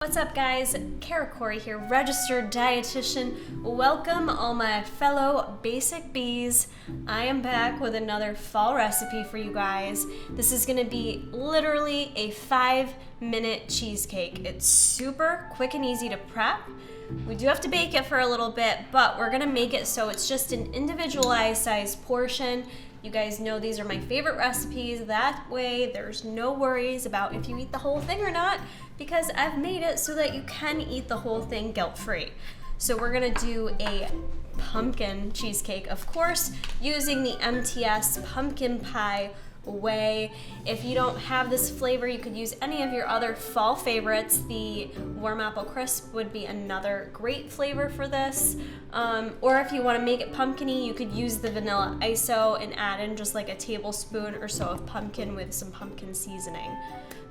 What's up guys, Kara Corey here, registered dietitian. Welcome all my fellow basic bees. I am back with another fall recipe for you guys. This is gonna be literally a 5-minute cheesecake. It's super quick and easy to prep. We do have to bake it for a little bit, but we're gonna make it so it's just an individualized size portion. You guys know these are my favorite recipes. That way there's no worries about if you eat the whole thing or not, because I've made it so that you can eat the whole thing guilt-free. So we're gonna do a pumpkin cheesecake, of course, using the MTS pumpkin pie way. If you don't have this flavor, you could use any of your other fall favorites. The warm apple crisp would be another great flavor for this. Or if you want to make it pumpkin-y, you could use the vanilla ISO and add in just like a tablespoon or so of pumpkin with some pumpkin seasoning.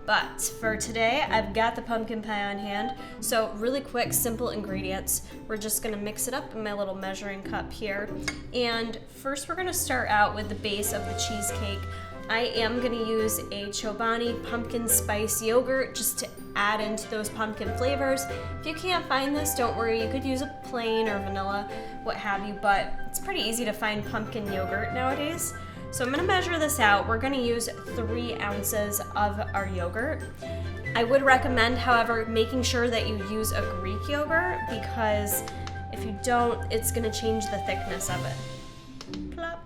But for today, I've got the pumpkin pie on hand. So really quick, simple ingredients. We're just gonna mix it up in my little measuring cup here. And first we're gonna start out with the base of the cheesecake. I am gonna use a Chobani pumpkin spice yogurt just to add into those pumpkin flavors. If you can't find this, don't worry, you could use a plain or vanilla, what have you, but it's pretty easy to find pumpkin yogurt nowadays. So I'm gonna measure this out. We're gonna use 3 ounces of our yogurt. I would recommend, however, making sure that you use a Greek yogurt, because if you don't, it's gonna change the thickness of it. Plop.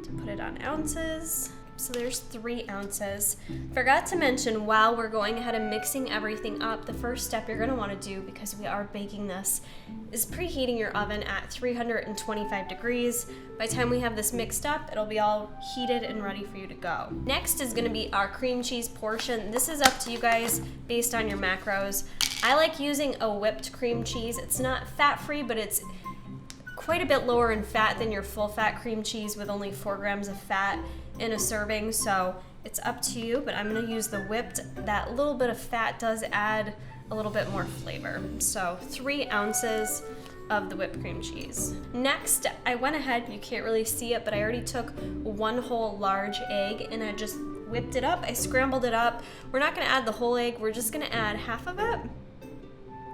To put it on ounces. So there's 3 ounces. Forgot to mention, while we're going ahead and mixing everything up, the first step you're gonna wanna do, because we are baking this, is preheating your oven at 325 degrees. By the time we have this mixed up, it'll be all heated and ready for you to go. Next is gonna be our cream cheese portion. This is up to you guys based on your macros. I like using a whipped cream cheese. It's not fat-free, but it's quite a bit lower in fat than your full-fat cream cheese with only 4 grams of fat in a serving, so it's up to you, but I'm gonna use the whipped. That little bit of fat does add a little bit more flavor. So 3 ounces of the whipped cream cheese. Next, I went ahead, you can't really see it, but I already took 1 whole large egg and I just whipped it up. I scrambled it up. We're not gonna add the whole egg, we're just gonna add half of it.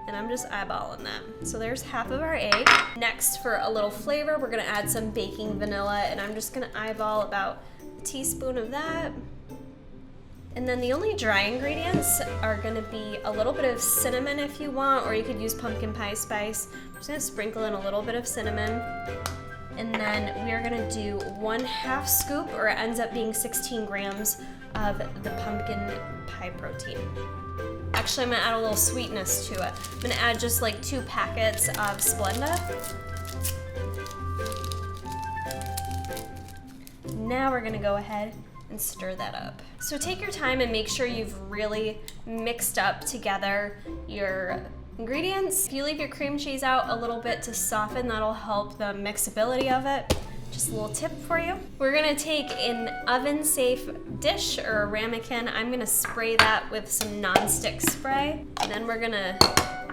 And I'm just eyeballing that. So there's half of our egg. Next, for a little flavor, we're gonna add some baking vanilla, and I'm just gonna eyeball about a teaspoon of that. And then the only dry ingredients are gonna be a little bit of cinnamon if you want, or you could use pumpkin pie spice. I'm just gonna sprinkle in a little bit of cinnamon. And then we are gonna do 1/2 scoop, or it ends up being 16 grams of the pumpkin pie protein. Actually, I'm gonna add a little sweetness to it. I'm gonna add just like 2 packets of Splenda. Now we're gonna go ahead and stir that up. So take your time and make sure you've really mixed up together your ingredients. If you leave your cream cheese out a little bit to soften, that'll help the mixability of it. Just a little tip for you. We're gonna take an oven-safe dish or a ramekin. I'm gonna spray that with some non-stick spray, and then we're gonna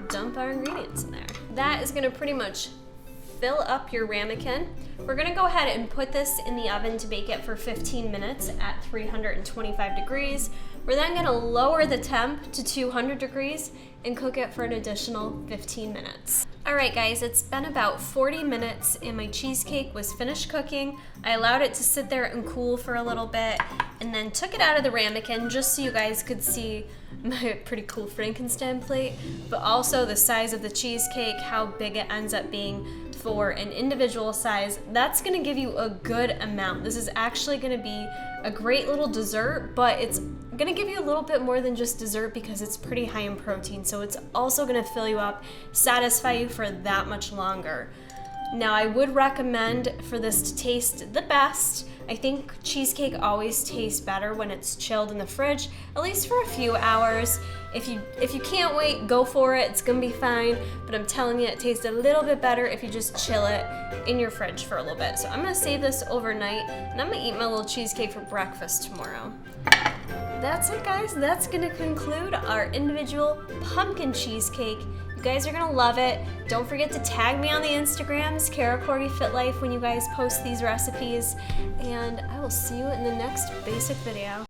dump our ingredients in there. That is gonna pretty much fill up your ramekin. We're gonna go ahead and put this in the oven to bake it for 15 minutes at 325 degrees. We're then gonna lower the temp to 200 degrees and cook it for an additional 15 minutes. All right guys, it's been about 40 minutes and my cheesecake was finished cooking. I allowed it to sit there and cool for a little bit and then took it out of the ramekin just so you guys could see my pretty cool Frankenstein plate, but also the size of the cheesecake, how big it ends up being for an individual size. That's gonna give you a good amount. This is actually gonna be a great little dessert, but it's gonna give you a little bit more than just dessert because it's pretty high in protein, so it's also gonna fill you up, satisfy you for that much longer. Now, I would recommend for this to taste the best. I think cheesecake always tastes better when it's chilled in the fridge, at least for a few hours. If you can't wait, go for it, it's gonna be fine, but I'm telling you, it tastes a little bit better if you just chill it in your fridge for a little bit. So I'm gonna save this overnight, and I'm gonna eat my little cheesecake for breakfast tomorrow. That's it guys, that's gonna conclude our individual pumpkin cheesecake. You guys are gonna love it. Don't forget to tag me on the Instagrams, Kara Corey Fit Life, when you guys post these recipes, and I will see you in the next basic video.